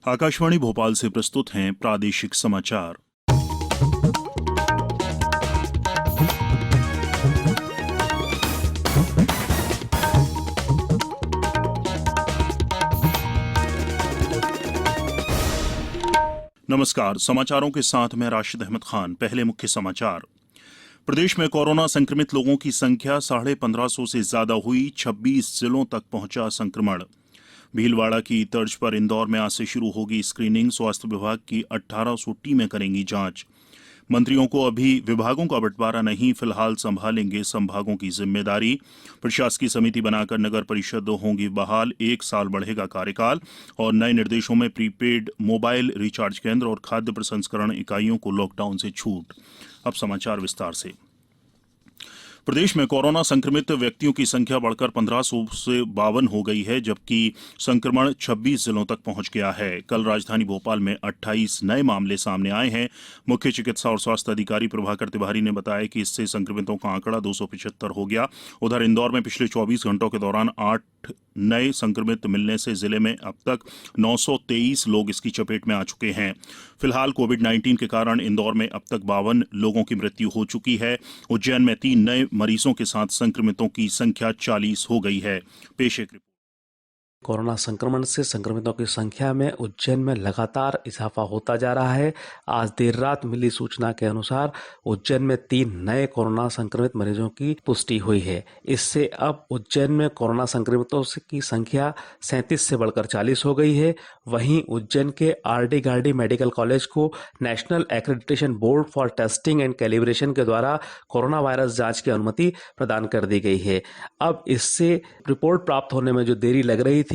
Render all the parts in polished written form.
आकाशवाणी भोपाल से प्रस्तुत हैं प्रादेशिक समाचार। नमस्कार, समाचारों के साथ मैं राशिद अहमद खान। पहले मुख्य समाचार। प्रदेश में कोरोना संक्रमित लोगों की संख्या 1550 से ज्यादा हुई। 26 जिलों तक पहुंचा संक्रमण। भीलवाड़ा की तर्ज पर इंदौर में आज से शुरू होगी स्क्रीनिंग। स्वास्थ्य विभाग की 1800 टीमें करेंगी जांच। मंत्रियों को अभी विभागों का बंटवारा नहीं, फिलहाल संभालेंगे संभागों की जिम्मेदारी। प्रशासकीय समिति बनाकर नगर परिषद होंगी बहाल। 1 साल बढ़ेगा कार्यकाल। और नए निर्देशों में प्रीपेड मोबाइल रिचार्ज केंद्र और खाद्य प्रसंस्करण इकाइयों को लॉकडाउन से छूट। अब समाचार विस्तार से। प्रदेश में कोरोना संक्रमित व्यक्तियों की संख्या बढ़कर 1500 से 52 हो गई है, जबकि संक्रमण 26 जिलों तक पहुंच गया है। कल राजधानी भोपाल में 28 नए मामले सामने आए हैं। मुख्य चिकित्सा और स्वास्थ्य अधिकारी प्रभाकर तिवारी ने बताया कि इससे संक्रमितों का आंकड़ा 275 हो गया। उधर इंदौर में पिछले 24 घंटों के दौरान 8 नए संक्रमित मिलने से जिले में अब तक 923 लोग इसकी चपेट में आ चुके हैं। फिलहाल कोविड-19 के कारण इंदौर में अब तक 52 लोगों की मृत्यु हो चुकी है। उज्जैन में 3 नए मरीजों के साथ संक्रमितों की संख्या 40 हो गई है। पेश एक रिपोर्ट। कोरोना संक्रमण से संक्रमितों की संख्या में उज्जैन में लगातार इजाफा होता जा रहा है। आज देर रात मिली सूचना के अनुसार उज्जैन में 3 नए कोरोना संक्रमित मरीजों की पुष्टि हुई है। इससे अब उज्जैन में कोरोना संक्रमितों की संख्या 37 से बढ़कर 40 हो गई है। वहीं उज्जैन के आरडी गार्डी मेडिकल कॉलेज को national accreditation board for testing and calibration के द्वारा कोरोना वायरस जांच की अनुमति प्रदान कर दी गई है। अब इससे रिपोर्ट प्राप्त होने में जो देरी लग रही थी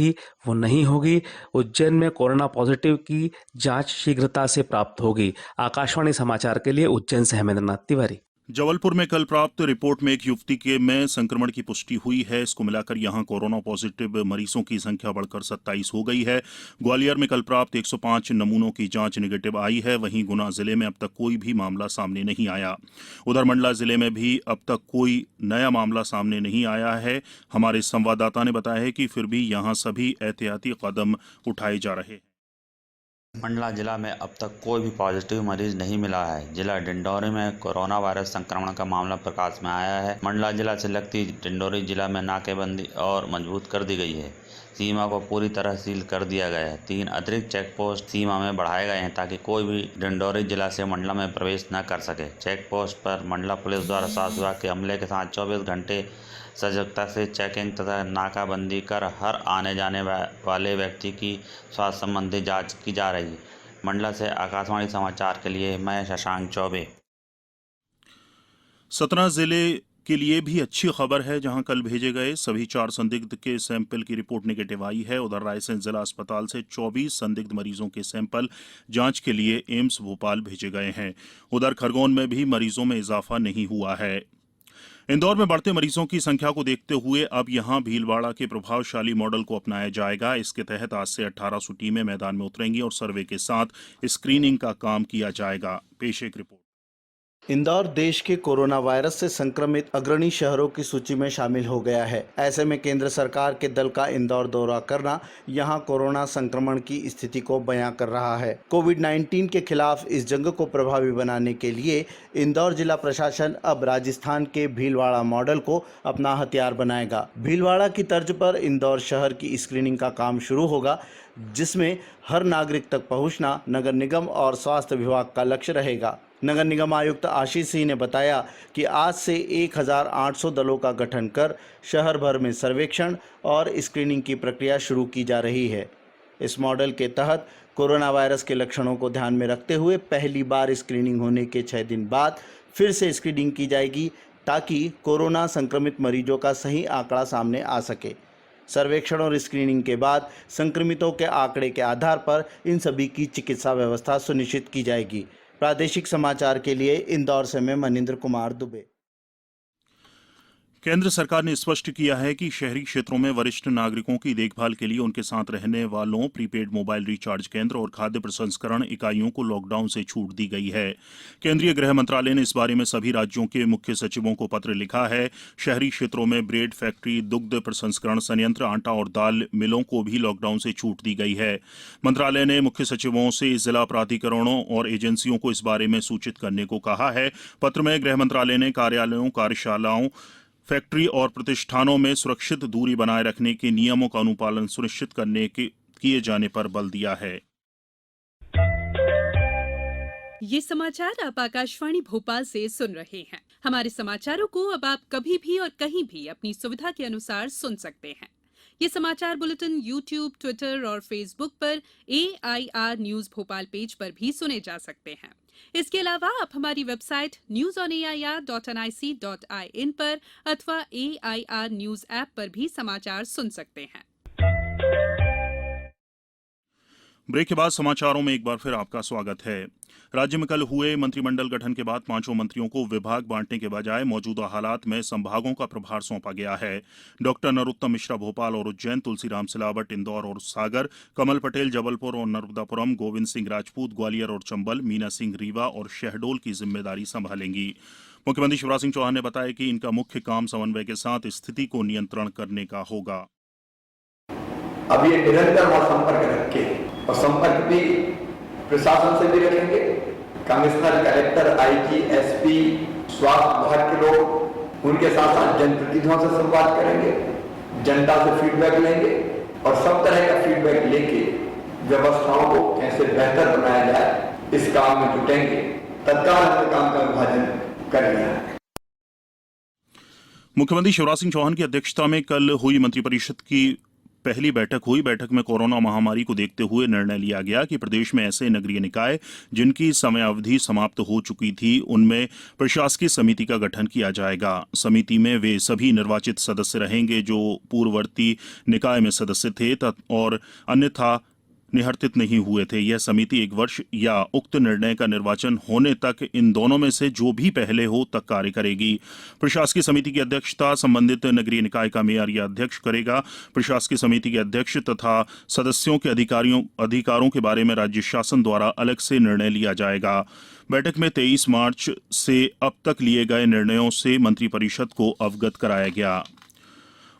वो नहीं होगी। उज्जैन में कोरोना पॉजिटिव की जांच शीघ्रता से प्राप्त होगी। आकाशवाणी समाचार के लिए उज्जैन से हेमेंद्रनाथ तिवारी। जबलपुर में कल प्राप्त रिपोर्ट में एक युवती के में संक्रमण की पुष्टि हुई है। इसको मिलाकर यहां कोरोना पॉजिटिव मरीजों की संख्या बढ़कर 27 हो गई है। ग्वालियर में कल प्राप्त 105 नमूनों की जांच नेगेटिव आई है। वहीं गुना जिले में अब तक कोई भी मामला सामने नहीं आया। उधर मंडला जिले में भी अब तक कोई नया मामला सामने नहीं आया है। हमारे संवाददाता ने बताया है कि फिर भी यहां सभी एहतियाती कदम उठाए जा रहे हैं। मंडला जिला में अब तक कोई भी पॉजिटिव मरीज नहीं मिला है। जिला डिंडौरी में कोरोना वायरस संक्रमण का मामला प्रकाश में आया है। मंडला जिला से लगती डिंडौरी जिला में नाकेबंदी और मजबूत कर दी गई है। सीमा को पूरी तरह सील कर दिया गया है। 3 अतिरिक्त चेक पोस्ट सीमा में बढ़ाए गए हैं ताकि कोई भी डिंडौरी जिला से मंडला में प्रवेश न कर सके। चेक पोस्ट पर मंडला पुलिस द्वारा स्वास्थ्य विभाग के अमले के साथ 24 घंटे सजगता से चेकिंग तथा नाकाबंदी कर हर आने जाने वाले व्यक्ति की स्वास्थ्य संबंधी जांच की जा रही है। मंडला से आकाशवाणी समाचार के लिए मैं शशांक चौबे। सतना जिले के लिए भी अच्छी खबर है, जहां कल भेजे गए सभी 4 संदिग्ध के सैंपल की रिपोर्ट नेगेटिव आई है। उधर रायसेन जिला अस्पताल से 24 संदिग्ध मरीजों के सैंपल जांच के लिए एम्स भोपाल भेजे गए हैं। उधर खरगोन में भी मरीजों में इजाफा नहीं हुआ है। इंदौर में बढ़ते मरीजों की संख्या को देखते हुए अब यहां भीलवाड़ा के प्रभावशाली मॉडल को अपनाया जाएगा। इसके तहत आज से 1800 टीमें मैदान में उतरेंगी और सर्वे के साथ स्क्रीनिंग का काम किया जाएगा। पेश एक रिपोर्ट। इंदौर देश के कोरोना वायरस से संक्रमित अग्रणी शहरों की सूची में शामिल हो गया है। ऐसे में केंद्र सरकार के दल का इंदौर दौरा करना यहां कोरोना संक्रमण की स्थिति को बयां कर रहा है। कोविड-19 के खिलाफ इस जंग को प्रभावी बनाने के लिए इंदौर जिला प्रशासन अब राजस्थान के भीलवाड़ा मॉडल को अपना हथियार बनाएगा। भीलवाड़ा की तर्ज पर इंदौर शहर की स्क्रीनिंग का काम शुरू होगा, जिसमें हर नागरिक तक पहुंचना नगर निगम और स्वास्थ्य विभाग का लक्ष्य रहेगा। नगर निगम आयुक्त आशीष सिंह ने बताया कि आज से 1800 दलों का गठन कर शहर भर में सर्वेक्षण और स्क्रीनिंग की प्रक्रिया शुरू की जा रही है। इस मॉडल के तहत कोरोना वायरस के लक्षणों को ध्यान में रखते हुए पहली बार स्क्रीनिंग होने के 6 दिन बाद फिर से स्क्रीनिंग की जाएगी, ताकि कोरोना संक्रमित मरीजों का सही आंकड़ा सामने आ सके। सर्वेक्षण और स्क्रीनिंग के बाद संक्रमितों के आंकड़े के आधार पर इन सभी की चिकित्सा व्यवस्था सुनिश्चित की जाएगी। प्रादेशिक समाचार के लिए इंदौर से मैं मनिंद्र कुमार दुबे। केंद्र सरकार ने स्पष्ट किया है कि शहरी क्षेत्रों में वरिष्ठ नागरिकों की देखभाल के लिए उनके साथ रहने वालों प्रीपेड मोबाइल रिचार्ज केंद्र और खाद्य प्रसंस्करण इकाइयों को लॉकडाउन से छूट दी गई है। केंद्रीय गृह मंत्रालय ने इस बारे में सभी राज्यों के मुख्य सचिवों को पत्र लिखा है। शहरी क्षेत्रों में ब्रेड फैक्ट्री, दुग्ध प्रसंस्करण संयंत्र, आटा और दाल मिलों को भी लॉकडाउन से छूट दी गई है। मंत्रालय ने मुख्य सचिवों से जिला प्राधिकरणों और एजेंसियों को इस बारे में सूचित करने को कहा है। पत्र में गृह मंत्रालय ने कार्यालयों, कार्यशालाओं, फैक्ट्री और प्रतिष्ठानों में सुरक्षित दूरी बनाए रखने के नियमों का अनुपालन सुनिश्चित करने के किए जाने पर बल दिया है। ये समाचार आप आकाशवाणी भोपाल से सुन रहे हैं। हमारे समाचारों को अब आप कभी भी और कहीं भी अपनी सुविधा के अनुसार सुन सकते हैं। ये समाचार बुलेटिन YouTube, ट्विटर और फेसबुक पर AIR न्यूज भोपाल पेज पर भी सुने जा सकते हैं। इसके अलावा आप हमारी वेबसाइट newsonair.nic.in पर अथवा AIR न्यूज ऐप पर भी समाचार सुन सकते हैं। ब्रेक के बाद समाचारों में एक बार फिर आपका स्वागत है। राज्य में कल हुए मंत्रिमंडल गठन के बाद 5 मंत्रियों को विभाग बांटने के बजाय मौजूदा हालात में संभागों का प्रभार सौंपा गया है। डॉक्टर नरोत्तम मिश्रा भोपाल और उज्जैन, तुलसीराम सिलावट इंदौर और सागर, कमल पटेल जबलपुर और नर्मदापुरम, गोविंद सिंह राजपूत ग्वालियर और चंबल, मीना सिंह रीवा और शहडोल की जिम्मेदारी संभालेंगी। मुख्यमंत्री शिवराज सिंह चौहान ने बताया कि इनका मुख्य काम समन्वय के साथ स्थिति को नियंत्रण करने का होगा। अब ये निरंतर वहां संपर्क रखे और संपर्क भी प्रशासन से भी रखेंगे। कमिश्नर, कलेक्टर, IG, SP, स्वास्थ्य विभाग के लोग, उनके साथ साथ जनप्रतिनिधियों से संवाद करेंगे, जनता से फीडबैक लेंगे और सब तरह का फीडबैक लेके व्यवस्थाओं को कैसे बेहतर बनाया जाए इस काम में जुटेंगे। तत्काल हमने काम का विभाजन कर लिया है। मुख्यमंत्री शिवराज सिंह चौहान की अध्यक्षता में कल हुई मंत्रिपरिषद की पहली बैठक हुई। बैठक में कोरोना महामारी को देखते हुए निर्णय लिया गया कि प्रदेश में ऐसे नगरीय निकाय जिनकी समयावधि समाप्त हो चुकी थी उनमें प्रशासकीय समिति का गठन किया जाएगा। समिति में वे सभी निर्वाचित सदस्य रहेंगे जो पूर्ववर्ती निकाय में सदस्य थे और अन्यथा निहर्तित नहीं हुए थे। यह समिति 1 वर्ष या उक्त निर्णय का निर्वाचन होने तक इन दोनों में से जो भी पहले हो तक कार्य करेगी। प्रशासकीय समिति की अध्यक्षता संबंधित नगरीय निकाय का मेयर या अध्यक्ष करेगा। प्रशासकीय समिति के अध्यक्ष तथा सदस्यों के अधिकारों के बारे में राज्य शासन द्वारा अलग से निर्णय लिया जाएगा। बैठक में 23 मार्च से अब तक लिए गए निर्णयों से मंत्रिपरिषद को अवगत कराया गया।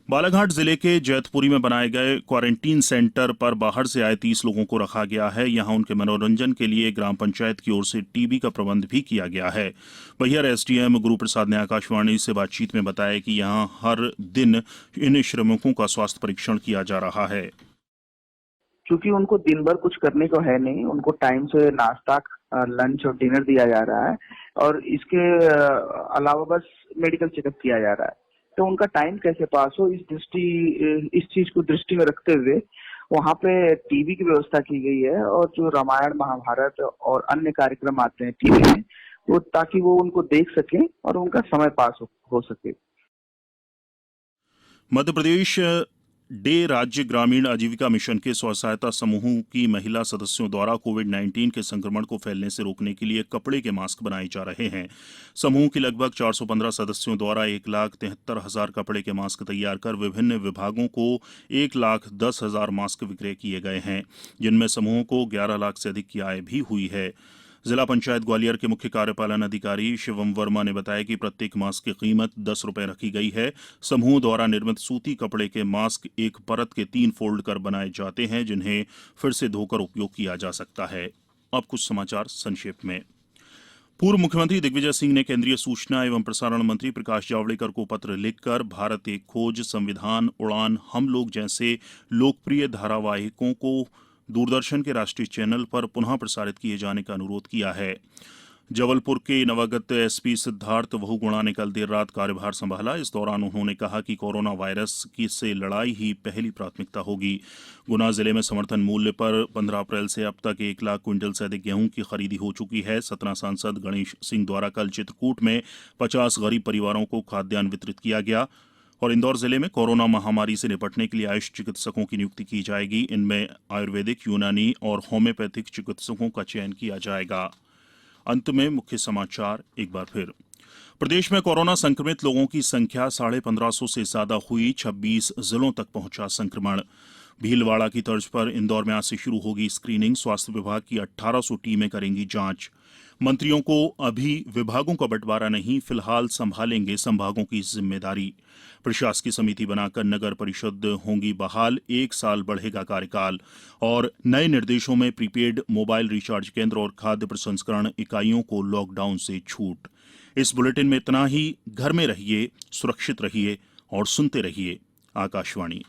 बालाघाट जिले के जैतपुरी में बनाए गए क्वारंटीन सेंटर पर बाहर से आए 30 लोगों को रखा गया है। यहां उनके मनोरंजन के लिए ग्राम पंचायत की ओर से टीवी का प्रबंध भी किया गया है। बैहर SDM गुरु प्रसाद ने आकाशवाणी से बातचीत में बताया कि यहां हर दिन इन श्रमिकों का स्वास्थ्य परीक्षण किया जा रहा है। क्योंकि उनको दिन भर कुछ करने को है नहीं, उनको टाइम से नाश्ता, लंच और डिनर दिया जा रहा है और इसके अलावा बस मेडिकल चेकअप किया जा रहा है। तो उनका टाइम कैसे पास हो, इस चीज को दृष्टि में रखते हुए वहाँ पे टीवी की व्यवस्था की गई है और जो रामायण, महाभारत और अन्य कार्यक्रम आते हैं टीवी में, वो ताकि वो उनको देख सके और उनका समय पास हो सके। मध्य प्रदेश डे राज्य ग्रामीण आजीविका मिशन के स्व सहायता समूहों की महिला सदस्यों द्वारा कोविड-19 के संक्रमण को फैलने से रोकने के लिए कपड़े के मास्क बनाए जा रहे हैं। समूह की लगभग 415 सदस्यों द्वारा 1,73,000 कपड़े के मास्क तैयार कर विभिन्न विभागों को 1,10,000 मास्क विक्रय किए गए हैं, जिनमें समूह को 11 लाख से अधिक की आय भी हुई है। जिला पंचायत ग्वालियर के मुख्य कार्यपालन अधिकारी शिवम वर्मा ने बताया कि प्रत्येक मास्क की कीमत 10 रुपए रखी गई है। समूह द्वारा निर्मित सूती कपड़े के मास्क एक परत के 3 फोल्ड कर बनाए जाते हैं, जिन्हें फिर से धोकर उपयोग किया जा सकता है। अब कुछ समाचार संक्षेप में। पूर्व मुख्यमंत्री दिग्विजय सिंह ने केंद्रीय सूचना एवं प्रसारण मंत्री प्रकाश जावड़ेकर को पत्र लिखकर भारत एक खोज, संविधान, उड़ान, हम लोग जैसे लोकप्रिय धारावाहिकों को दूरदर्शन के राष्ट्रीय चैनल पर पुनः प्रसारित किए जाने का अनुरोध किया है। जबलपुर के नवागत SP सिद्धार्थ बहुगुणा ने कल देर रात कार्यभार संभाला। इस दौरान उन्होंने कहा कि कोरोना वायरस की से लड़ाई ही पहली प्राथमिकता होगी। गुना जिले में समर्थन मूल्य पर 15 अप्रैल से अब तक 1 लाख क्विंटल से अधिक गेहूं की खरीदी हो चुकी है। सतना सांसद गणेश सिंह द्वारा कल चित्रकूट में 50 गरीब परिवारों को खाद्यान्न वितरित किया गया। और इंदौर जिले में कोरोना महामारी से निपटने के लिए आयुष चिकित्सकों की नियुक्ति की जाएगी। इनमें आयुर्वेदिक, यूनानी और होम्योपैथिक चिकित्सकों का चयन किया जाएगा। अंत में मुख्य समाचार एक बार फिर। प्रदेश में कोरोना संक्रमित लोगों की संख्या 1550 से ज्यादा हुई। 26 जिलों तक पहुंचा संक्रमण। भीलवाड़ा की तर्ज पर इंदौर में आज से शुरू होगी स्क्रीनिंग। स्वास्थ्य विभाग की 1800 टीमें करेंगी जांच। मंत्रियों को अभी विभागों का बंटवारा नहीं, फिलहाल संभालेंगे संभागों की जिम्मेदारी। प्रशासकीय समिति बनाकर नगर परिषद होंगी बहाल। 1 साल बढ़ेगा कार्यकाल। और नए निर्देशों में प्रीपेड मोबाइल रिचार्ज केंद्र और खाद्य प्रसंस्करण इकाइयों को लॉकडाउन से छूट। इस बुलेटिन में इतना ही। घर में रहिए, सुरक्षित रहिए और सुनते रहिए आकाशवाणी।